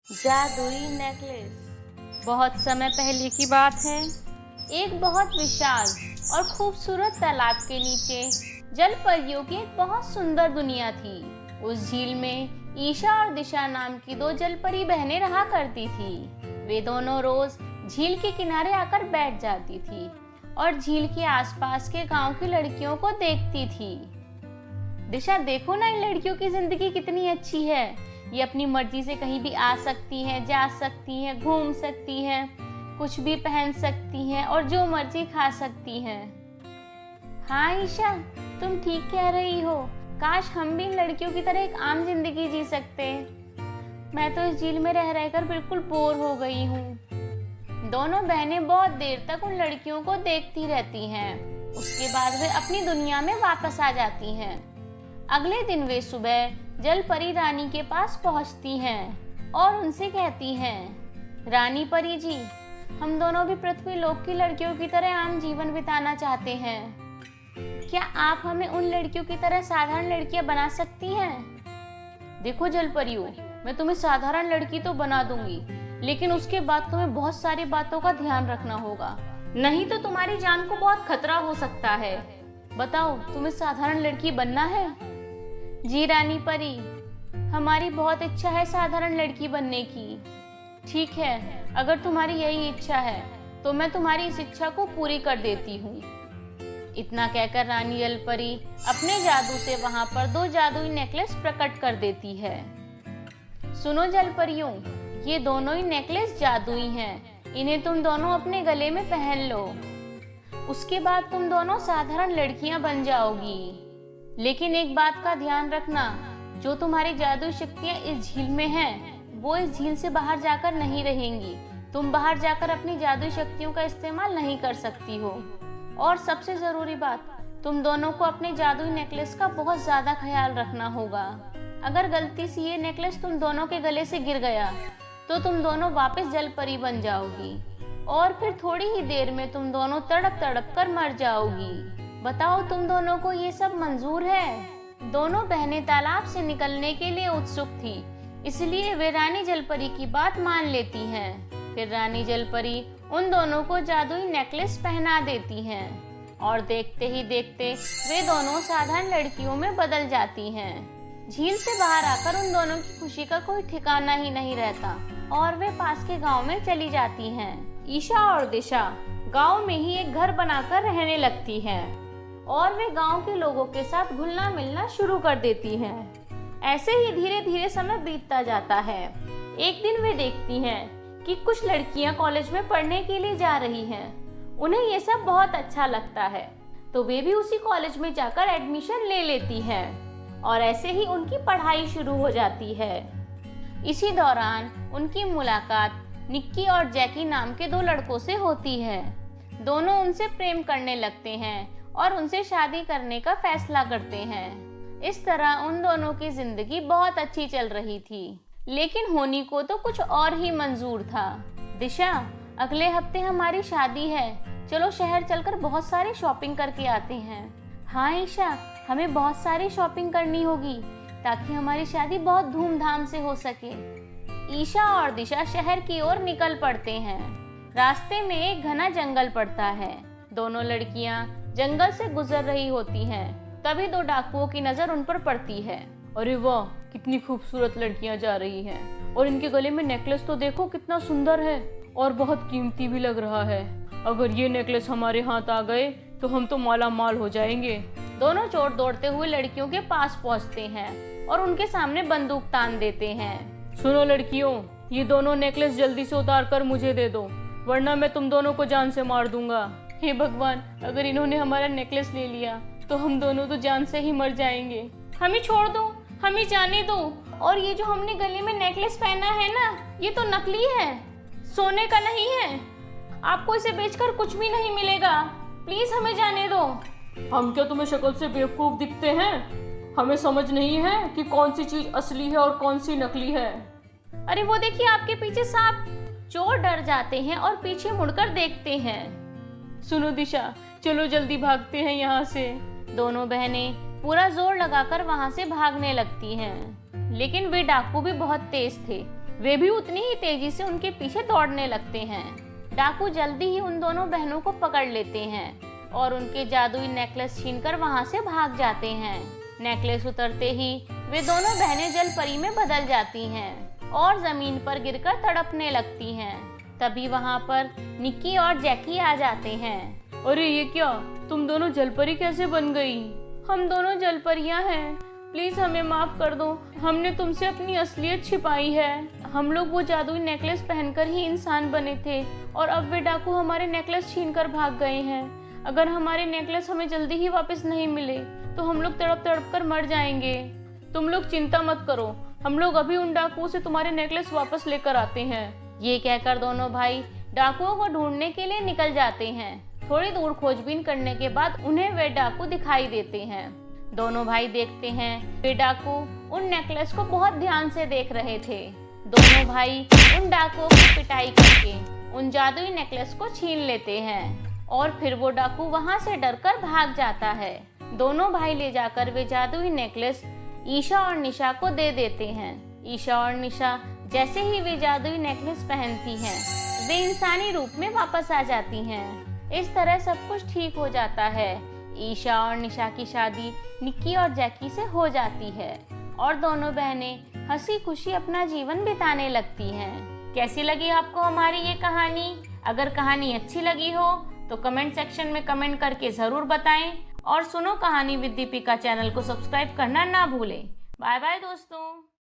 जादुई नेकलेस। बहुत समय पहले की बात है। एक बहुत विशाल और खूबसूरत तालाब के नीचे जल परियों की एक बहुत सुंदर दुनिया थी। उस झील में ईशा और दिशा नाम की दो जलपरी बहनें रहा करती थी। वे दोनों रोज झील के किनारे आकर बैठ जाती थी और झील के आसपास के गांव की लड़कियों को देखती थी। दिशा, देखो ना, इन लड़कियों की जिंदगी कितनी अच्छी है। ये अपनी मर्जी से कहीं भी आ सकती हैं, जा सकती हैं, घूम सकती हैं, कुछ भी पहन सकती हैं और जो मर्जी खा सकती हैं। हाँ ईशा, तुम ठीक कह रही हो। काश हम भी इन लड़कियों की तरह एक आम जिंदगी जी सकते। मैं तो इस झील में रह रहकर बिल्कुल बोर हो गई हूँ। दोनों बहनें बहुत देर तक उन लड़कियों को देखती रहती हैं। उसके बाद वे अपनी दुनिया में वापस आ जाती हैं। अगले दिन वे सुबह जल परी रानी के पास पहुंचती हैं और उनसे कहती हैं, रानी परी जी, हम दोनों भी पृथ्वी लोक की लड़कियों की तरह आम जीवन बिताना चाहते हैं। क्या आप हमें उन लड़कियों की तरह साधारण लड़कियां बना सकती हैं? देखो जल परियों, मैं तुम्हें साधारण लड़की तो बना दूंगी, लेकिन उसके बाद तुम्हें बहुत सारी बातों का ध्यान रखना होगा, नहीं तो तुम्हारी जान को बहुत खतरा हो सकता है। बताओ, तुम्हें साधारण लड़की बनना है? जी रानी परी, हमारी बहुत इच्छा है साधारण लड़की बनने की। ठीक है, अगर तुम्हारी यही इच्छा है तो मैं तुम्हारी इस इच्छा को पूरी कर देती हूँ। इतना कहकर रानी जल परी अपने जादू से वहां पर दो जादुई नेकलेस प्रकट कर देती है। सुनो जल परियों, ये दोनों ही नेकलेस जादुई हैं। इन्हें तुम दोनों अपने गले में पहन लो। उसके बाद तुम दोनों साधारण लड़कियां बन जाओगी। लेकिन एक बात का ध्यान रखना, जो तुम्हारी जादुई शक्तियां इस झील में हैं, वो इस झील से बाहर जाकर नहीं रहेंगी। तुम बाहर जाकर अपनी जादुई शक्तियों का इस्तेमाल नहीं कर सकती हो। और सबसे जरूरी बात, तुम दोनों को अपने जादुई नेकलेस का बहुत ज्यादा ख्याल रखना होगा। अगर गलती से ये नेकलेस तुम दोनों के गले से गिर गया तो तुम दोनों वापस जल परी बन जाओगी और फिर थोड़ी ही देर में तुम दोनों तड़प तड़प कर मर जाओगी। बताओ, तुम दोनों को ये सब मंजूर है? दोनों बहनें तालाब से निकलने के लिए उत्सुक थी, इसलिए वे रानी जलपरी की बात मान लेती हैं। फिर रानी जलपरी उन दोनों को जादुई नेकलेस पहना देती हैं और देखते ही देखते वे दोनों साधारण लड़कियों में बदल जाती हैं। झील से बाहर आकर उन दोनों की खुशी का कोई ठिकाना ही नहीं रहता और वे पास के गांव में चली जाती हैं। ईशा और दिशा गांव में ही एक घर बनाकर रहने लगती हैं और वे गांव के लोगों के साथ घुलना मिलना शुरू कर देती हैं। ऐसे ही धीरे धीरे समय बीतता जाता है। एक दिन वे देखती हैं कि कुछ लड़कियां कॉलेज में पढ़ने के लिए जा रही हैं। उन्हें ये सब बहुत अच्छा लगता है, तो वे भी उसी कॉलेज में जाकर एडमिशन ले लेती हैं और ऐसे ही उनकी पढ़ाई शुरू हो जाती है। इसी दौरान उनकी मुलाकात निक्की और जैकी नाम के दो लड़कों से होती है। दोनों उनसे प्रेम करने लगते हैं और उनसे शादी करने का फैसला करते हैं। इस तरह उन दोनों की जिंदगी बहुत अच्छी चल रही थी, लेकिन होनी को तो कुछ और ही मंजूर था। दिशा, अगले हफ्ते हमारी शादी है, चलो शहर चलकर बहुत सारी शॉपिंग करके आते हैं। हाँ ईशा, हमें बहुत सारी शॉपिंग करनी होगी ताकि हमारी शादी बहुत धूमधाम से हो सके। ईशा और दिशा शहर की ओर निकल पड़ते हैं। रास्ते में एक घना जंगल पड़ता है। दोनों लड़कियां जंगल से गुजर रही होती हैं। तभी दो डाकुओं की नजर उन पर पड़ती है। अरे वाह, कितनी खूबसूरत लड़कियां जा रही हैं और इनके गले में नेकलेस तो देखो कितना सुंदर है और बहुत कीमती भी लग रहा है। अगर ये नेकलेस हमारे हाथ आ गए तो हम तो माला माल हो जाएंगे। दोनों चोर दौड़ते हुए लड़कियों के पास पहुंचते हैं और उनके सामने बंदूक तान देते हैं। सुनो लड़कियों, ये दोनों नेकलेस जल्दी से उतार कर मुझे दे दो, वरना मैं तुम दोनों को जान से मार दूंगा। हे भगवान, अगर इन्होंने हमारा नेकलेस ले लिया तो हम दोनों तो जान से ही मर जाएंगे। हमें छोड़ दो, हमें जाने दो। और ये जो हमने गले में नेकलेस पहना है ना, ये तो नकली है, सोने का नहीं है। आपको इसे बेचकर कुछ भी नहीं मिलेगा, प्लीज हमें जाने दो। हम क्या तुम्हें शक्ल से बेवकूफ दिखते हैं? हमें समझ नहीं है कि कौन सी चीज असली है और कौन सी नकली है। अरे वो देखिए, आपके पीछे सांप। चोर डर जाते हैं और पीछे मुड़कर देखते हैं। सुनो दिशा, चलो जल्दी भागते हैं यहाँ से। दोनों बहनें पूरा जोर लगाकर वहाँ से भागने लगती हैं, लेकिन वे डाकू भी बहुत तेज थे, वे भी उतनी ही तेजी से उनके पीछे दौड़ने लगते हैं। डाकू जल्दी ही उन दोनों बहनों को पकड़ लेते हैं और उनके जादुई नेकलेस छीनकर वहां से भाग जाते हैं। नेकलेस उतरते ही वे दोनों बहनें जल परी में बदल जाती हैं और जमीन पर गिरकर तड़पने लगती हैं। तभी वहां पर निक्की और जैकी आ जाते हैं। अरे ये क्या, तुम दोनों जलपरी कैसे बन गई? हम दोनों जलपरियां हैं, प्लीज हमें माफ कर दो, हमने तुमसे अपनी असलियत छिपाई है। हम लोग वो जादुई नेकलेस पहनकर ही इंसान बने थे और अब वे डाकू हमारे नेकलेस छीनकर भाग गए हैं। अगर हमारे नेकलेस हमें जल्दी ही वापस नहीं मिले तो हम लोग तड़प तड़प कर मर जाएंगे। तुम लोग चिंता मत करो, हम लोग अभी उन डाकुओं से तुम्हारे नेकलेस वापस लेकर आते हैं। ये कहकर दोनों भाई डाकुओं को ढूंढने के लिए निकल जाते हैं। थोड़ी दूर खोजबीन करने के बाद उन्हें वे डाकू दिखाई देते हैं। दोनों भाई देखते हैं वे डाकू उन नेकलेस को बहुत ध्यान से देख रहे थे। दोनों भाई उन डाकुओं की पिटाई करके उन जादुई नेकलेस को छीन लेते हैं और फिर वो डाकू वहां से डरकर भाग जाता है। दोनों भाई ले जाकर वे जादुई नेकलेस ईशा और निशा को दे देते हैं। ईशा और निशा जैसे ही वे जादुई नेकलेस पहनती हैं, वे इंसानी रूप में वापस आ जाती हैं। इस तरह सब कुछ ठीक हो जाता है। ईशा और निशा की शादी निक्की और जैकी से हो जाती है और दोनों बहनें हंसी खुशी अपना जीवन बिताने लगती हैं। कैसी लगी आपको हमारी ये कहानी? अगर कहानी अच्छी लगी हो तो कमेंट सेक्शन में कमेंट करके ज़रूर बताएं और सुनो कहानी विद दीपिका चैनल को सब्सक्राइब करना ना भूलें। बाय बाय दोस्तों।